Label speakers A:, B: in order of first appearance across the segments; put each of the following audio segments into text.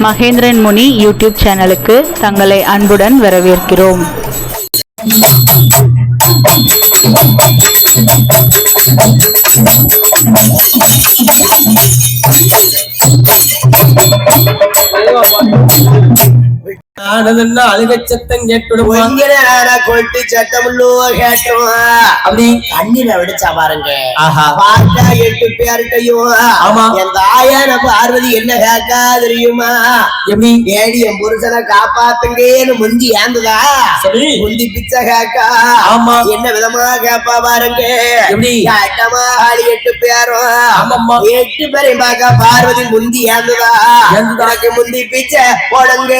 A: மகேந்திரன் முனி YouTube சேனலுக்கு தங்களை அன்புடன் வரவேற்கிறோம்.
B: அழுகச்சத்தம் கேட்டுடும்
C: கொட்டு சத்தமுள்ளோ கேட்டோம்.
B: அப்படி
C: கண்ணீரை விடுச்சா பாருங்க.
B: ஆஹா,
C: பார்த்தா 8 பேருக்கையும்
B: ஆமா
C: என் தாயான பார்வதி என்ன கேட்கா தெரியுமா?
B: எப்படி
C: ஏடி என் புருஷனை காப்பாத்துங்கன்னு முந்தி ஏந்துதா?
B: சரி,
C: முந்தி பிச்சை கேட்கா.
B: ஆமா,
C: என்ன விதமா கேப்பா பாருங்க.
B: எப்படி
C: 8 பேரும்
B: ஆமாம்மா
C: 8 பேரையும் பார்க்க பார்வதி முந்தி ஏந்துதா? எனக்கு முந்தி பிச்சை போடுங்க.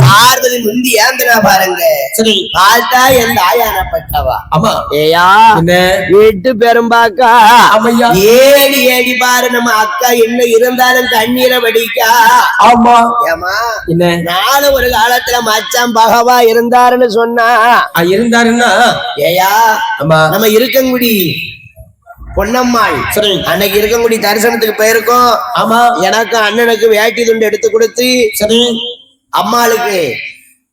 C: பார்வதி முந்தி ஏந்திரா பாருங்க. சரி, பார்த்தா என் தாயானப்பட்டவா.
B: ஆமா,
C: ஏயா 8 பேரும் பாக்கா. ஏடி ஏடி பாரு நம்ம அக்கா என்ன இருந்தாலும் கண்ணீரை வடிக்கா.
B: ஆமா,
C: ஏமா நானும் ஒரு காலத்துல மச்சான் பகவா இருந்தாருன்னு சொன்னா
B: இருந்தாருன்னா
C: ஏயா நம்ம இருக்கங்குடி பொன்னம்மாள். சரி, அன்னைக்கு இருக்கங்குடி தரிசனத்துக்கு போயிருக்கோம். ஆமா, எனக்கு அண்ணனுக்கு வேட்டி துண்டு எடுத்து கொடுத்து, சரி, அம்மாளுக்கு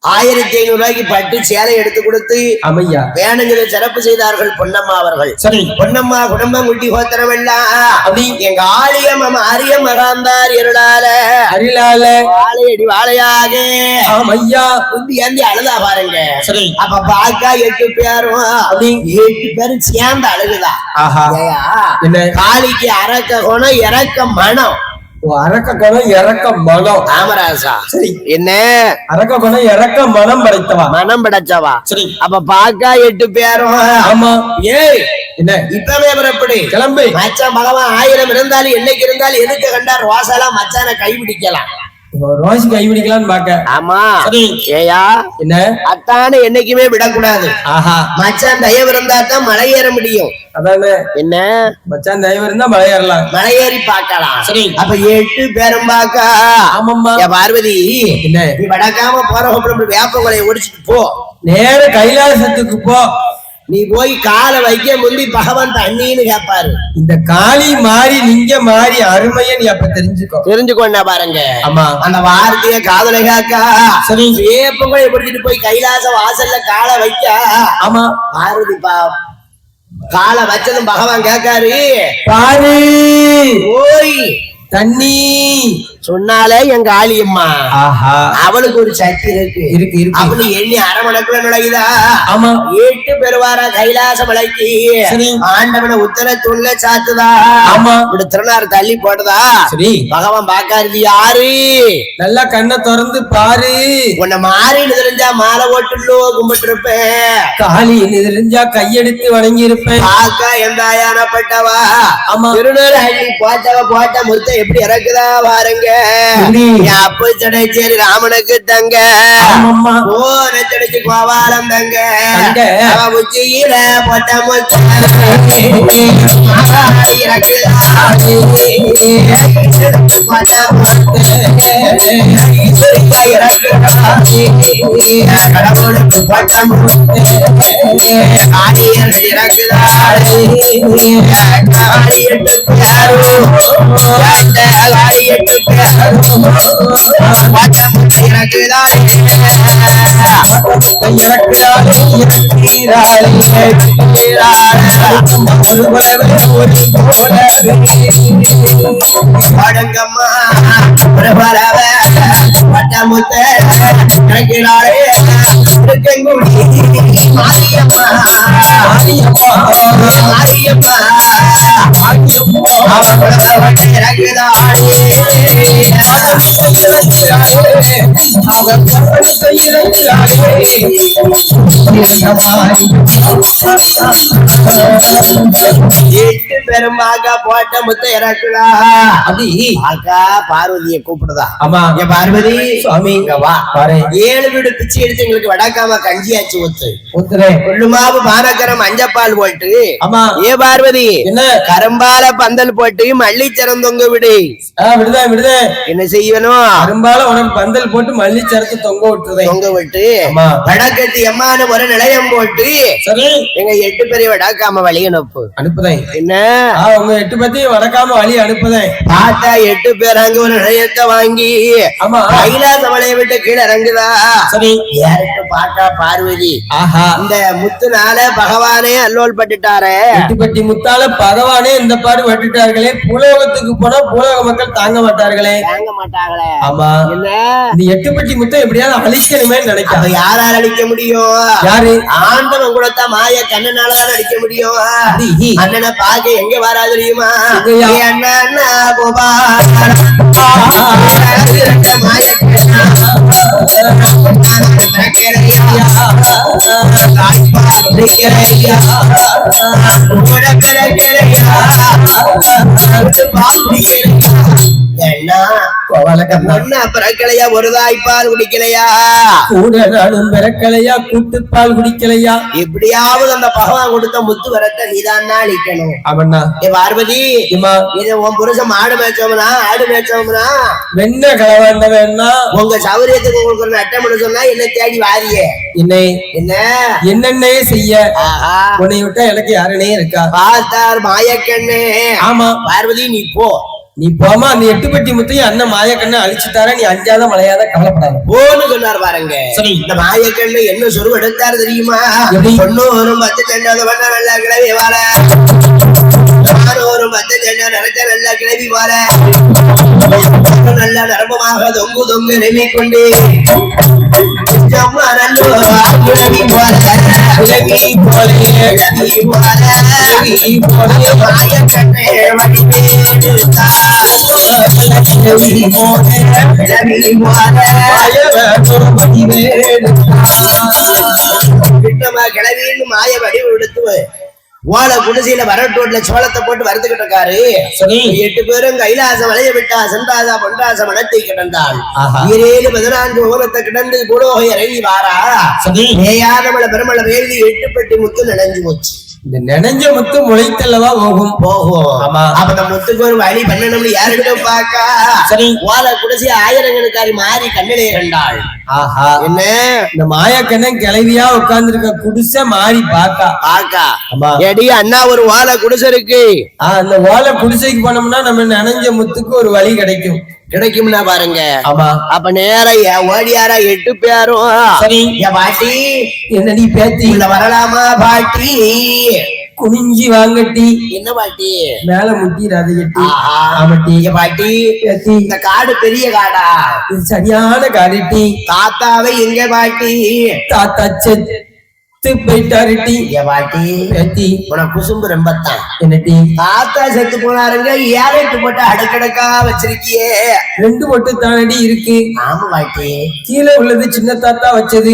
C: 1500 ரூபாய்க்கு பட்டு சேலை எடுத்து கொடுத்து
B: அமையா
C: வேணுங்கிற சிறப்பு செய்தார்கள் பொன்னம்மா அவர்கள். சரி, பொன்னம்மா குடும்பம் குட்டி கோத்திரம் எல்லாம் அப்படி எங்க ஆலயம் அரிய மகாந்தார் அருளால வாழையடி வாழையாக ஆமையா குந்தி ஏந்தி அழுதா பாருங்க. சரி, அப்ப பாக்கா 8 பேரும் அப்படி 8 பேரும் சேர்ந்து அழுகுதா. காளிக்கு அரக்க குணம் இறக்க மனம்.
B: அரக்க குணம் இறக்க மனம்.
C: ஆமராசா. சரி, என்ன
B: அரக்க குணம் இறக்க மனம் படைத்தவா,
C: மனம் படைச்சவா. சரி, அப்ப பாக்கா 8 பேரும்
B: ஆமா.
C: ஏய்
B: என்ன
C: இப்பவே புறப்படு
B: கிளம்பு.
C: மச்சான் பகவான் 1000 இருந்தாலும் என்னைக்கு இருந்தாலும் எதுக்கு கண்டா ரோசாலாம் மச்சான கைபிடிக்கலாம்.
B: ரோசி கைபிடிக்கலான்னு பாக்க.
C: ஆமா.
B: சரி,
C: ஏயா
B: என்ன
C: அத்தானு என்னைக்குமே விடக்கூடாது.
B: ஆஹா,
C: மச்சான் தயவு இருந்தா தான் மலை ஏற முடியும்.
B: அதானே என்ன
C: மச்சான்
B: தயவு இருந்தா மலை ஏறலாம்,
C: மலை ஏறி பாக்கலாம். சரி, அப்ப 8 பேரும் பாக்கா. ஆமாம்மா. பார்வதி என்ன நீ வடக்காம போற வேப்பங்களை ஒடிச்சிட்டு போ, நேர கைலாசத்துக்கு போ. நீ போய் காலை வைக்க முந்தி பகவான் தண்ணின்னு கேட்பாரு. இந்த காளி மாறி நீங்க மாறி அருமையை நீ அப்ப தெரிஞ்சுக்கோ பாருங்க. ஆமா, அந்த வார்த்தைய காதலை காக்கா. சரி, வேப்பங்களை பிடிச்சிட்டு போய் கைலாச வாசல்ல காலை வைக்க. ஆமா, பார்வதி காலை வச்சதும் பகவான் கேட்காரு, பாரு ஓய் தண்ணி சொன்னாலே எங்க ஆலியம்மா. அவளுக்கு ஒரு சக்தி இருக்கு. அவளு எண்ணி அரமணக்குள்ள நுழையுதா. ஆமா, 8 பெருவாரா கைலாச மலைக்கு ஆண்டவனை உத்தரத்துள்ள சாத்துதா. ஆமா, இப்படி திருநாறு தள்ளி போடுதா. சரி, பகவான் பாக்காரு யாரு நல்லா கண்ணை திறந்து பாரு. உன்னை மாறின்னு தெரிஞ்சா மாலை ஓட்டுள்ளோ கும்பிட்டு இருப்பேன், காளி தெரிஞ்சா கையெடுத்து வணங்கி இருப்பேன். பாக்கா எந்த ஆயானப்பட்டவா. ஆமா, திருநூறு அள்ளி போட்ட முத்த எப்படி இறக்குதா பாருங்க. அப்ப சடைச்சேரி ராமனுக்கு தங்க ஓரச்சடைச்சு கோவாலம் தங்க உச்சியில போட்ட முத்த கடவுளுக்கு போட்ட ஆடியர்கள் இறக்குதாரு. படங்கம்மா பிரபலவ பட்டமுத்த கணக்கினாலே இருக்கங்குடி மாரியம்மா மாரியம்மா மாரியம்மா எட்டு பெருமாக போட்ட முத்த இறக்குதா அப்படி அக்கா பார்வதியை கூப்பிடுதா
B: ஆமா
C: என் பார்வதி
B: சுவாமி
C: இங்க வா
B: பாரு
C: 7 வீடு பிச்சை எடுத்து எங்களுக்கு வடக்காம கஞ்சியாச்சு ஒத்து
B: ஊத்துறேன்
C: கொள்ளுமாவு பானக்கரம் மஞ்சப்பால் போட்டு
B: ஆமா
C: ஏ பார்வதி
B: என்ன
C: கரும்பால பந்தல் போட்டு மல்லிச்சரம் தொங்க விடு
B: விடுதேன் விடுதேன்
C: என்ன செய்யணும்
B: பெரும்பாலும் உனக்கு பந்தல் போட்டு மல்லிச்சரத்து தொங்க விட்டுறேன்
C: தொங்க விட்டு
B: ஆமா
C: வடக்கத்து எம்மான ஒரு நிலையம் போட்டு
B: சரி
C: எங்க 8 பேரையும் வடக்காம வழி அனுப்பு
B: அனுப்புதேன்
C: என்ன
B: உங்க 8 பத்தியும் வடக்காம வழி அனுப்புதேன்
C: பார்த்தா 8 பேர் அங்க ஒரு நிலையத்தை வாங்கி
B: ஆமா
C: கைலாச மலையை விட்டு கீழே இறங்குதா
B: சரி
C: யாருக்கு பார்த்தா பார்வதி
B: ஆஹா
C: இந்த முத்துனால பகவானே அல்லோல் பட்டுட்டாரே
B: 8 பட்டி முத்தால பகவானே இந்த பாடு வட்டுட்டார்களே பூலோகத்துக்கு போனா பூலோக மக்கள் தாங்க மாட்டார்களே
C: தாங்க மாட்டாங்களே
B: ஆமா
C: என்ன
B: இந்த 8 பட்டி முத்தம் எப்படியாவது அழிக்கணுமே நினைக்கிறேன்
C: யாரால அடிக்க முடியும்
B: யாரு
C: ஆண்டவன் கொடுத்தா மாய கண்ணனாலதான் அடிக்க முடியும் அண்ணனை பாக்க எங்க வரா தெரியுமா அண்ணா கோபா மாய பிறக்கலையா ஒரு தாய்ப்பால் குடிக்கலையா
B: கூட நானும் பிறக்கலையா கூட்டுப்பால் குடிக்கலையா
C: எப்படியாவது அந்த பகவான் கொடுத்த முத்து வரத்தை நீதான் அழிக்கணும்
B: அவனா
C: ஏ பார்வதி இது உன் புருஷன் மாடு மேய்ச்சோம்னா ஆடு மேய்ச்சோம்னா
B: வெண்ண கலவாண்ட வேணா
C: உங்க சௌரியத்துக்கு உங்களுக்கு ஒரு அட்டை சொன்னா என்ன தேடி வாரியே
B: என்னை
C: என்ன
B: என்னென்ன செய்ய உன்னை விட்டா எனக்கு யாருனே இருக்கா
C: பார்த்தார் மாயக்கண்ணே
B: ஆமா
C: பார்வதி நீ போ
B: நீ போமா அந்த 8 பட்டி முத்தையும் அண்ணன் மாயக்கண்ணை அழிச்சுட்டார நீ அஞ்சாத மலையாத கவலைப்படாத
C: போன்னு சொன்னார் பாருங்க
B: சரி
C: இந்த மாயக்கண்ணு என்ன சொருவு எடுத்தாரு தெரியுமா பொண்ணூரும் 10 செண்டாத பண்ண நல்லா கிளவி வாழ ஒரு 10 செண்டா நினைச்ச நல்லா கிளவி வாழ நல்லா நரம்பமாக தொங்கு தொங்கு நெமிக்கொண்டு கிளவின்னு மாய வடிவு எடுத்து ஓலை குடிசையில வரட்டோட்ல சோளத்தை போட்டு வறுத்துக்கிட்டு இருக்காரு 8 பேரும் கைலாசம் வளைய விட்டா சென்றாசா பொன்றாச மனத்தை கிடந்தாள் 14 ஓரத்தை கிடந்து பூலோக இறங்கி வாரா மேயாதமல பெருமள வேதி 8 பட்டி முத்து நினைஞ்சு போச்சு
B: இந்த நெனஞ்ச முத்து முளைத்தல்லவா போகும்
C: ஆமா அப்ப நம்ம முத்துக்கு ஒரு வழி பண்ணணும்னு யாருக்கிட்ட பாக்கா சரி ஓலை குடிசை ஆயிரங்கணக்காரி மாறி கண்ணிலே கண்டாள்
B: ஆஹா
C: என்ன
B: இந்த மாயக்கண்ணன் கிளவியா உட்கார்ந்து இருக்க குடிசை மாறி பாக்கா
C: எடி அண்ணா ஒரு ஓலை குடிசை இருக்கு
B: அந்த ஓலை குடிசைக்கு போனோம்னா நம்ம நனைஞ்ச முத்துக்கு ஒரு வழி
C: கிடைக்கும்னா பாருங்க
B: ஆமா
C: அப்ப நேரம் ஓடியாரா 8 பேரும்
B: சரி
C: பாட்டி
B: என்னடி பேத்தி
C: வரலாமா பாட்டி
B: குனிஞ்சி வாங்கட்டி
C: என்ன பாட்டி
B: மேல முட்டிராது கட்டி
C: ஆமாட்டி பாட்டி
B: பேத்தி
C: இந்த காடு பெரிய காடா
B: இது சரியான காடுட்டி
C: தாத்தாவை எங்க பாட்டி
B: தாத்தா செத்து போயிட்டாருட்டி
C: பாட்டி
B: பேத்தி
C: உனக்கு குசும்பு ரொம்பத்தான்
B: என்னட்டி
C: தாத்தா செத்து போனாருங்க 7-8 போட்டு அடுக்கடக்கா வச்சிருக்கியே
B: 2 போட்டு தானடி இருக்கு
C: ஆமா பாட்டி
B: கீழே உள்ளது சின்ன தாத்தா வச்சது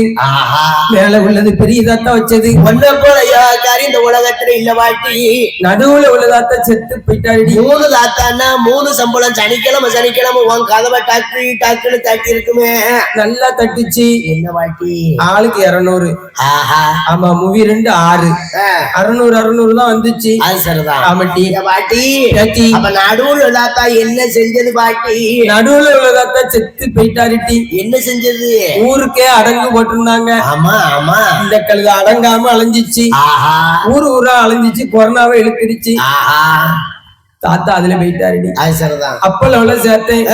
B: மேல உள்ளது பெரிய தாத்தா வச்சது
C: ஒன்ன போல யாக்காரி இந்த உலகத்துல இல்ல பாட்டி
B: நடுவுல உள்ள தாத்தா செத்து போயிட்டாருடி
C: 3 தாத்தான்னா 3 சம்பளம் சனிக்கிழமை உன் கதவை டக்குன்னு தட்டி இருக்குமே
B: நல்லா தட்டுச்சு
C: என்ன பாட்டி
B: ஆளுக்கு 200 ஆமா மூவி 2 6 600 தான் வந்துச்சு
C: அது சரிதான்
B: ஆமாட்டி
C: பாட்டி
B: பேத்தி
C: அப்ப நடுவுல தாத்தா என்ன செஞ்சது பாட்டி
B: நடுவுல உள்ள தாத்தா செத்து போயிட்டாருட்டி
C: என்ன செஞ்சது
B: ஊருக்கே அடங்கு போட்டிருந்தாங்க
C: ஆமா ஆமா
B: இந்த கழுத அடங்காம அலைஞ்சிச்சு ஊரா அலைஞ்சிச்சு கொரோனாவை இழுத்துடுச்சு தாத்தா அதுல போயிட்டாருடி
C: அது சரிதான்
B: அப்பல உள்ள சேர்த்தேன்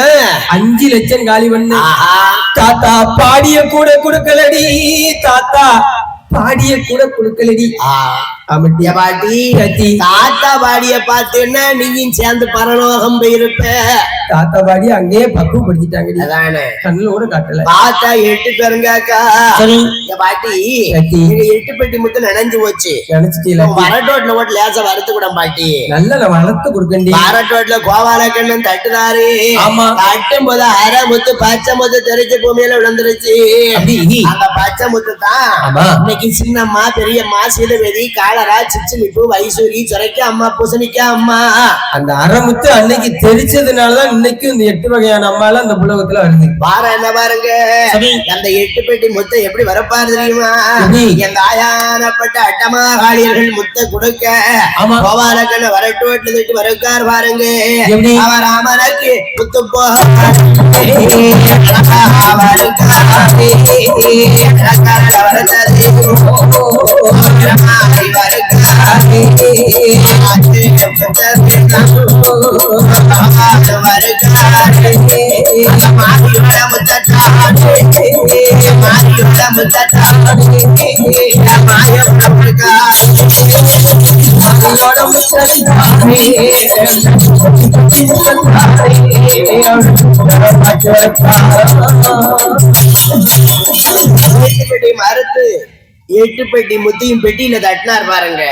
B: 5 லட்சம் காலி பண்ணு தாத்தா பாடிய கூட கொடுக்கலடி தாத்தா பாடிய கூட கொடுக்கலடி ஆமாட்டி.
C: பாட்டி தாத்தா பாடிய பார்த்தேன்னா நீயும் சேர்ந்து பரலோகம் போயிருப்ப.
B: தாத்தா பாடி அங்கேயே பக்குவப்படுத்திட்டாங்க.
C: அதானே
B: கண்ணுல கூட காட்டல.
C: பார்த்தா 8 பேருங்காக்கா. பாட்டி 8 பெட்டி முத்து நினைஞ்சு போச்சு.
B: நினைச்சிட்டீங்களா?
C: வரட்டோட்ல ஓட்டு லேசா வறுத்து கூட பாட்டி.
B: நல்ல வளர்த்து கொடுக்கண்டி.
C: வரட்டோட்ல கோவால கண்ணன் தட்டுறாரு.
B: ஆமா.
C: தட்டும் போது அரை முத்து பச்சை முத்து தெரிஞ்ச பூமியில விழுந்துருச்சு. அந்த பச்சை முத்து தான் இன்னைக்கு சின்னம்மா பெரியம்மா சீதவேதி காலரா சிச்சிலிப்பு வைசூரி சுரைக்கா அம்மா பூசணிக்கா அம்மா.
B: அந்த அரைமுத்து அன்னைக்கு தெரிச்சதுனாலதான் இன்னைக்கு இந்த 8 வகையான அம்மால அந்த புலகத்துல வருது.
C: பாரு என்ன பாருங்க, அந்த 8 பெட்டி முத்தை எப்படி வரப்பாரு தெரியுமா? எங்க ஆயானப்பட்ட அட்டமா காளியர்கள் முத்தை கொடுக்க கோபாலக்கண்ண வரட்டோட்டு திட்டு வரக்கார் பாருங்க. அவர் அமரக்கு முத்து போ மறுத்து 8 பெட்டி முத்தையும் பெட்டியில தட்டினார் பாருங்க.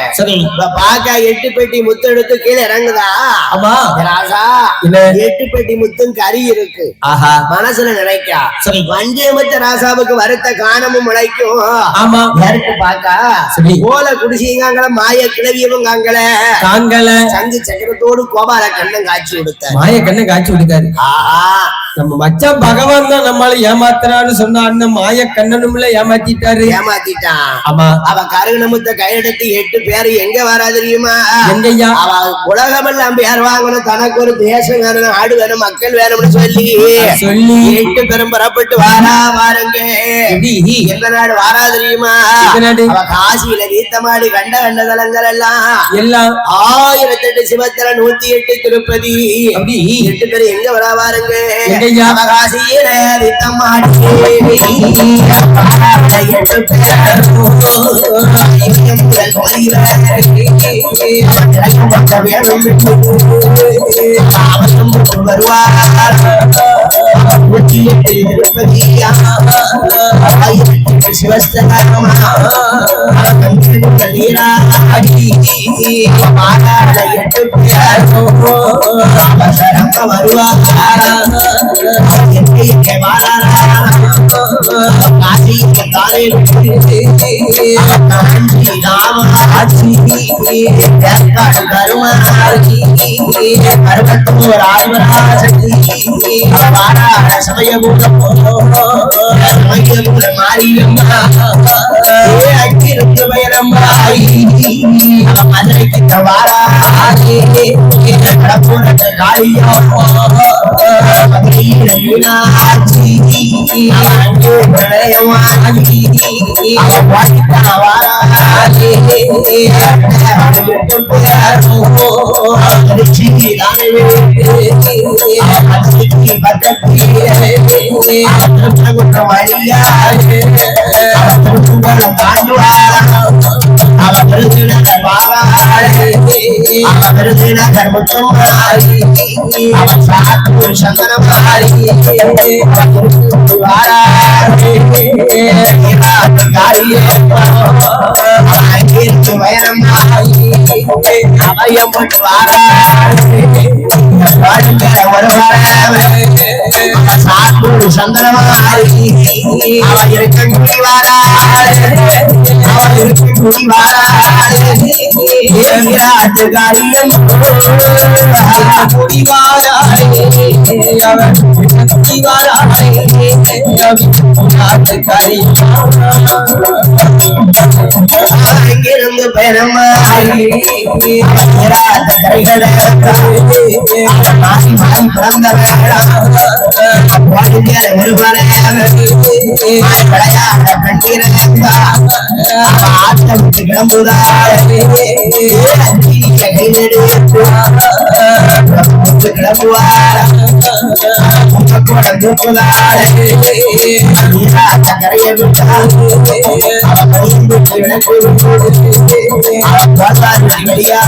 C: பாக்கா 8 பெட்டி முத்து எடுத்து கீழே இறங்குதா?
B: ஆமா
C: ராசா 8 பெட்டி முத்தும் கறி இருக்கு. மனசுல நினைக்கா வஞ்சியமத்த ராசாவுக்கு வருத்த காணமும் முளைக்கும்.
B: ஆமா
C: யாருக்கு பாக்கா ஓல குடிசீங்காங்கள மாய கிளவியவங்காங்கள காங்கல சங்கு சக்கரத்தோடு கோபால கண்ணன் காட்சி கொடுத்தார்.
B: மாய கண்ணன் காட்சி கொடுத்தாரு. நம்ம மச்சான் பகவான் தான் நம்மளால ஏமாத்துறான்னு சொன்ன அண்ணன் மாய கண்ணனும்ல ஏமாத்திட்டான். ஆமா
C: அவ கருணமுத்த கையெடுத்து 8 பேரு எங்க வரா தெரியுமா?
B: எங்கய்யா?
C: அவ உலகமெல்லாம் பேர் வாங்கணும், தனக்கு ஒரு தேசம் வேணும், நாடு வேணும், மக்கள் வேணும்னு சொல்லி 8 பேரும் புறப்பட்டு வாரா வாருங்க. எந்த நாடு வாரா தெரியுமா? அவ காசியில வீத்தமாடி கண்ட கண்ட தலங்கள் எல்லாம் 1008 சிவத்தல 108 திருப்பதி. 8 பேரு எங்க வரா வாருங்க? காசியில வீத்தமாடி 8 பேர் இங்கிருந்து பெருமா கிளம்புதா கிளம்புவார் கரையை விட்டார் வெளியா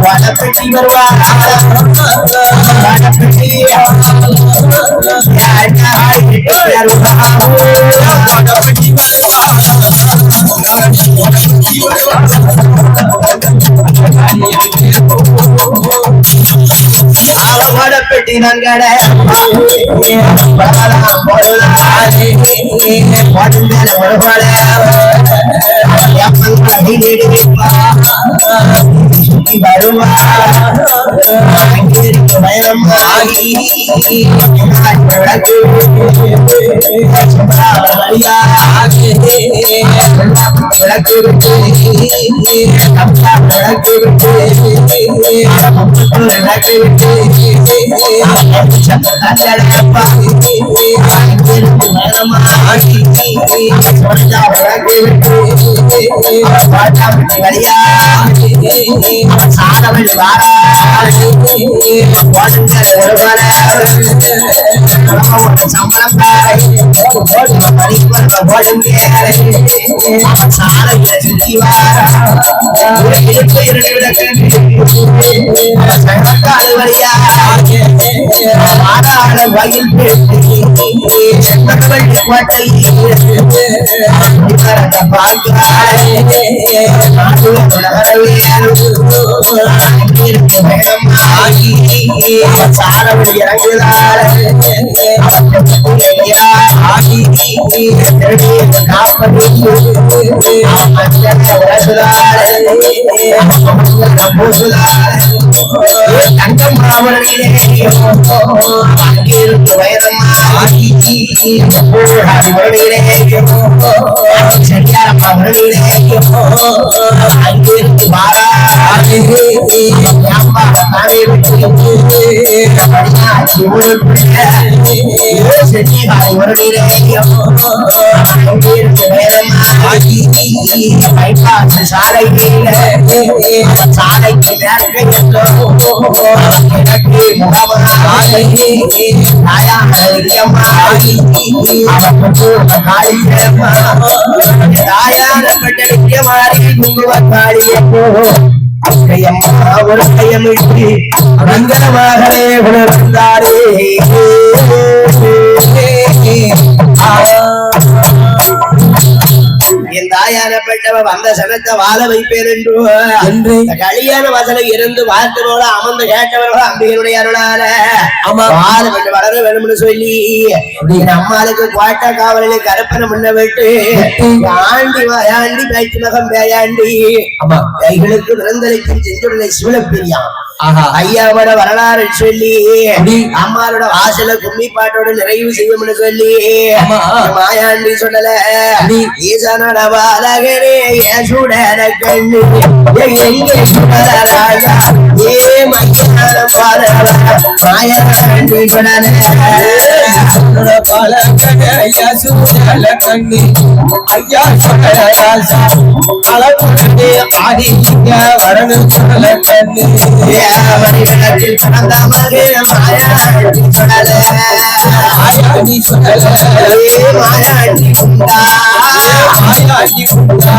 C: வடப்பட்டி வருவார் வடப்பட்டி நன்கட தங்கம் மாமனிலே அங்கிருந்து வைரமாகி சரியாரம்மா மரணிலே அங்கிருந்து மாறாகி சாலைக்கு ஒரு கையமிட்டு ரங்கனமாகவே உணர்ந்தாரே என் தாயானப்பட்டவ வந்த சனத்தை வாழ வைப்பேன் என்று கல்யாண வசனம் இருந்து வாழ்த்தனோட அமர்ந்து கேட்டவர்களோ அம்பிகளுடைய அருளால வாழ வேண்டும் வளர வேணும்னு சொல்லி என் அம்மாளுக்கு கோட்டை காவலிலே கருப்பனை முன்ன விட்டு ஆண்டி வாயாண்டி பேச்சு மகம் பேயாண்டி கைகளுக்கு விருந்தளிக்கும் செஞ்சுடனை சிவலப்பிரியான் ஐயாவோட வரலாறு சொல்லி அம்மாவோட வாசல கும்மி பாட்டோட நிறைவு செய்யும்னு சொல்லி மாயாண்டி சொல்லல ஈசனோட பாலகரே சுடர கண்ணு எங்கே சுடர ராஜா ஏ மையான பாலவ மாயாண்டி சொல்லல பாலகரையா சுடர கண்ணு ஐயா சுடர ராஜா அளவுடனே ஆடி வரணும் சுடர கண்ணு வரிகளத்தில் கடந்த மகிழ மாயாண்டி சொல்லல மாயாண்டி சொல்லல மாயாண்டி குண்டா மாயாண்டி குண்டா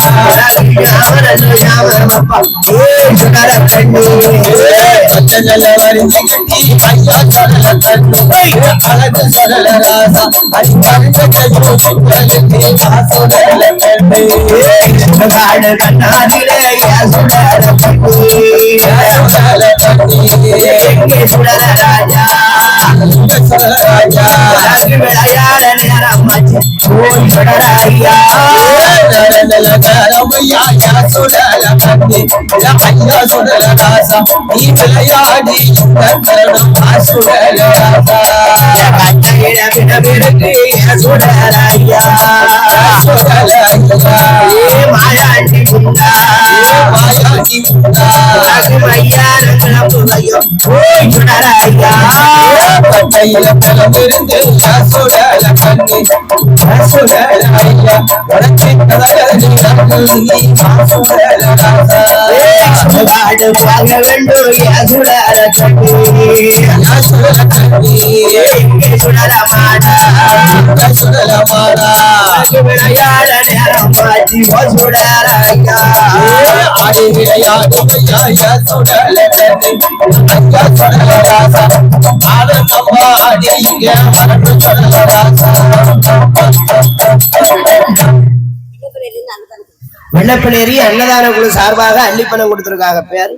C: சுடர கண்ணு நல்ல வரிஞ்சு கட்டி ஐயா சொல்லல கண்ணு அழகு சொல்லல ராசா அடி சொல்லல கண்ணு காடு கண்ணாடிலே சுடர கண்ணு எங்கே சுடர ராஜா விளையாட நேரம் சுடர ஐயா சுடல ராசா நீ விளையாடி சுடல ஐயா மாயாண்டி குண்டா மாயாண்டி குண்டா அம்புகையும் போய் சுடரையா
B: கையில பிறந்திருந்து சுடல கண்ணி சுடல ஐயா உடச்சி
C: சுடாடு பாக வேண்டும் சுடர சுடல மாடா
B: சுடல மாடா
C: விளையாட நேரம் மாற்றி சுடரையா
B: ஆடி விளையாடு சுடல கண்ணி சுடல ராசா ஆனந்தம்மா ஆடி இங்க வரணும் சுடல ராசா
C: வெள்ளப்பினேரி அன்னதான குழு சார்பாக அள்ளிப்பணம் கொடுத்திருக்காங்க. பேர்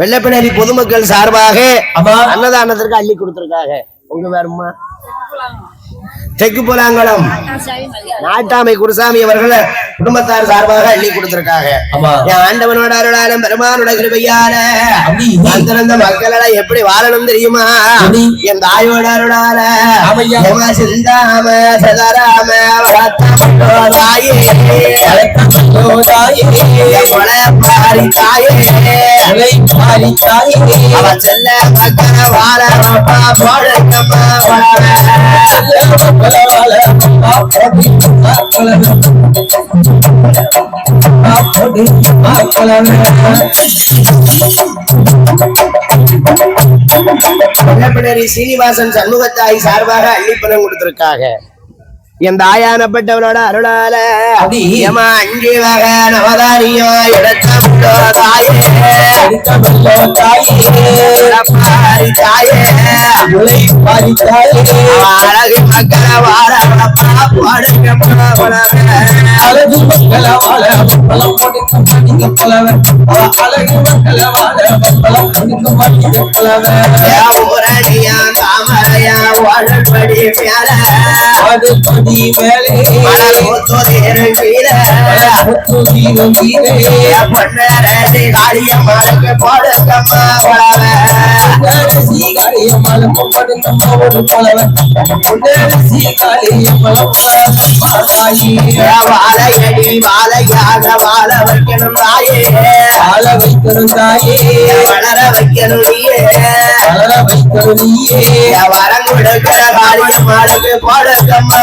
C: வெள்ளப்பினேரி பொதுமக்கள் சார்பாக அன்னதானத்திற்கு அள்ளி கொடுத்திருக்காங்க. உங்க பேருமா தெற்கு புலாங்குளம் நாட்டாமை குருசாமி அவர்கள் குடும்பத்தார் சார்பாக அள்ளி கொடுத்திருக்காங்க. ஆண்டவனோட அருளாலும் பெருமானோட கிருபையால வந்திருந்த மக்களெல்லாம் எப்படி வாழணும் தெரியுமா? என் தாயோட அருளால சிந்தாம சதராம தாயே அவன் செல்ல மக்கள வாழ போடுங்கம்மா சீனிவாசன் சண்முகத்தாய் சார்பாக அள்ளிப்பணம் கொடுத்திருக்காங்க. என் தாயானப்பட்டவனோட அருளால அஞ்சு வகை நவதானியோ எடுத்த தாயே அழகு மக்கள வாழ
B: அழகு மக்கள வாழ
C: தாமரையா வாழப்படி மேல காளியம்மாளுக்கு போடுங்கம்மா வாழையடி வாழையாக வாழ வைக்கணும் தாயே
B: வாழ வைக்கணும் தாயே
C: வளர வைக்கணும் நீயே
B: வளர வைக்கணும் நீயே
C: வரம் கொடுக்கிற காளியம்மாளுக்கு போடுங்கம்மா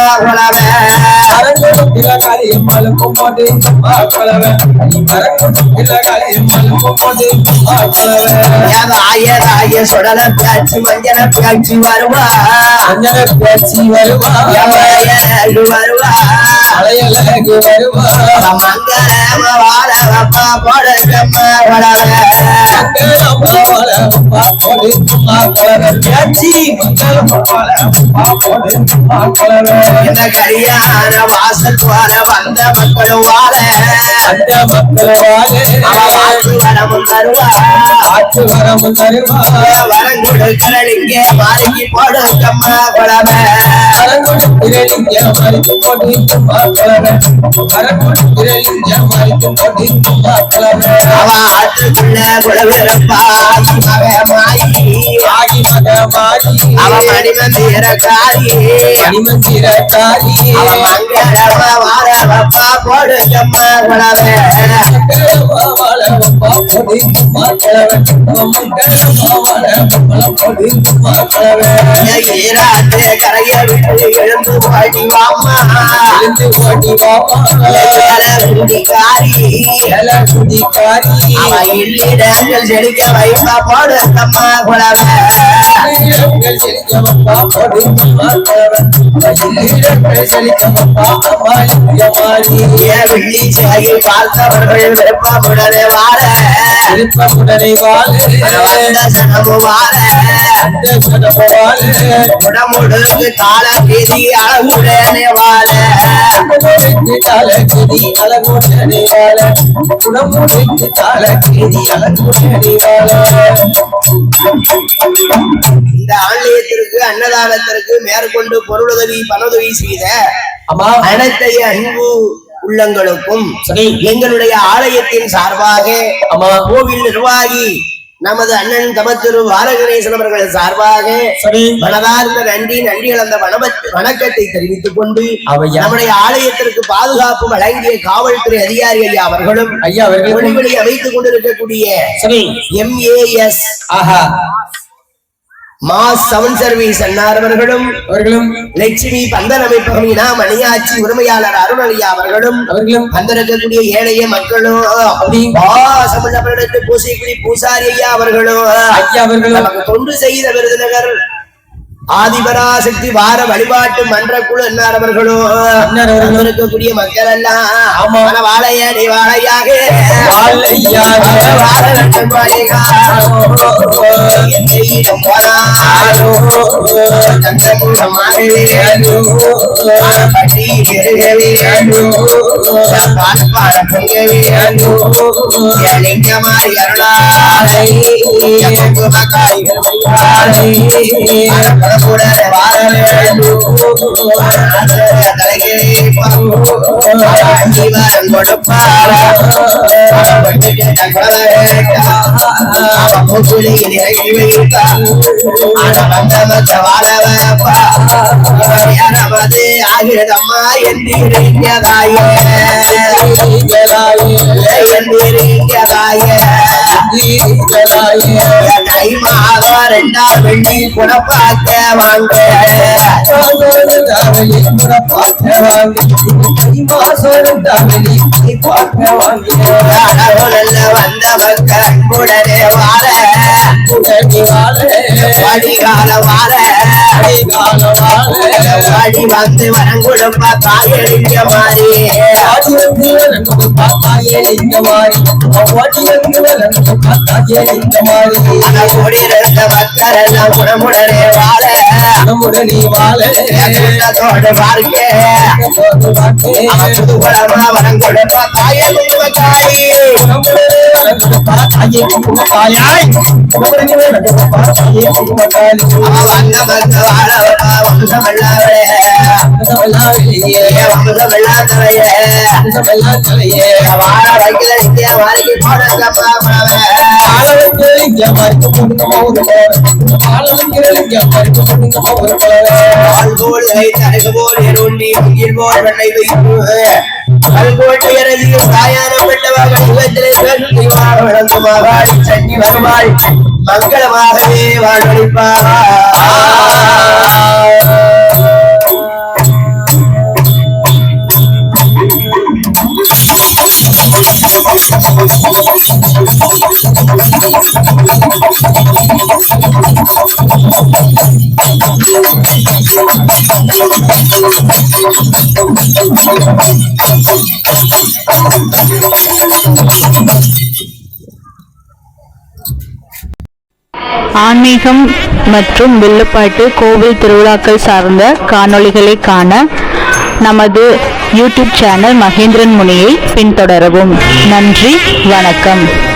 B: காளியம்மாளுக்கும் போட்டு
C: ஆய சுடல பேச்சு மஞ்சள பேச்சு வருவா
B: மஞ்சள பேச்சு வருவா
C: வருவா
B: அலையழகு வருவா
C: மங்களம வாழ வப்பா போடுங்கம்மா கல்யாண வாசல் வாழ வந்த மக்களும் வாழ
B: அந்த மக்கள் வாழ
C: வரமும் தருவா
B: ஆற்று வரமும் தருவா
C: வரம் கொடுக்கிறீங்க மாறிக்கு போடுங்கம்மா அவ ஆற்றுக்குள்ள குளவிருப்பா
B: ஆகி மகமாயி
C: அவ மணிமந்திரக்காரி அவ மங்களமா வாழ வப்பா போடுங்கம்மா கரைய விட்டு எழுந்து பாடி வாமா அவ இல்லிடங்கள் செழிக்க வைப்பா போடுங்கம்மா வெள்ளி சிலையை பார்த்தவர்கள் விருப்பமுடனே வாழ உடம்புடுக்கு தாள கீதி அழகுடனே வாழ இந்த ஆலயத்திற்கு அன்னதானத்திற்கு மேற்கொண்டு பொருளுதவி பணவுதவி செய்த அனைத்தைய அன்பு உள்ளங்களுக்கும் எங்களுடைய ஆலயத்தின் சார்பாக கோவில் நிர்வாகி நமது அண்ணன் தமத்திரு பாலகணேசன் அவர்கள் சார்பாக மனதார்ந்த நன்றி கலந்த வணக்கத்தை தெரிவித்துக் கொண்டு நம்முடைய ஆலயத்திற்கு பாதுகாப்பு வழங்கிய காவல்துறை அதிகாரி ஐயா அவர்களும் ஒளிவெளி அமைத்துக் கொண்டிருக்கக்கூடிய MAS மாஸ் சவுண்ட் சர்வீஸ் அன்னார் அவர்களும் லட்சுமி பந்தன் அமைப்பகம் இனா மணியாட்சி உரிமையாளர் அருணலியா அவர்களும் வந்திருக்கக்கூடிய ஏழைய மக்களும் பூசைக்குடி பூசாரி ஐயா அவர்களும் நமக்கு தொண்டு செய்த விருதுநகர் ஆதிபராசக்தி வார வழிபாட்டு மன்ற குழு அன்னார் அவர்களும் இருக்கக்கூடிய மக்கள் எல்லாம் வாழையடி வாழையாக ஆகிரதம்மா ரெண்டாம் வெள்ளி குணப்பாக்க வாங்க வந்த மக்கள் உடனே வாழ வடிகால வாழ வடி வந்து வரங்குழப்பா காயடிக்க மாறி கூடியிருந்த மக்கள் எல்லாம் குணமுடனே வாழ கூட்டத்தோடு பார்க்க வரங்குழப்பா காயடிக்க காளி மங்களமாகவே வாழ்வழிப்பார்.
A: ஆன்மீகம் மற்றும் வில்லுப்பாட்டு கோவில் திருவிழாக்கள் சார்ந்த காணொளிகளை காண நமது யூடியூப் சேனல் மகேந்திரன் முனியை பின்தொடரவும். நன்றி, வணக்கம்.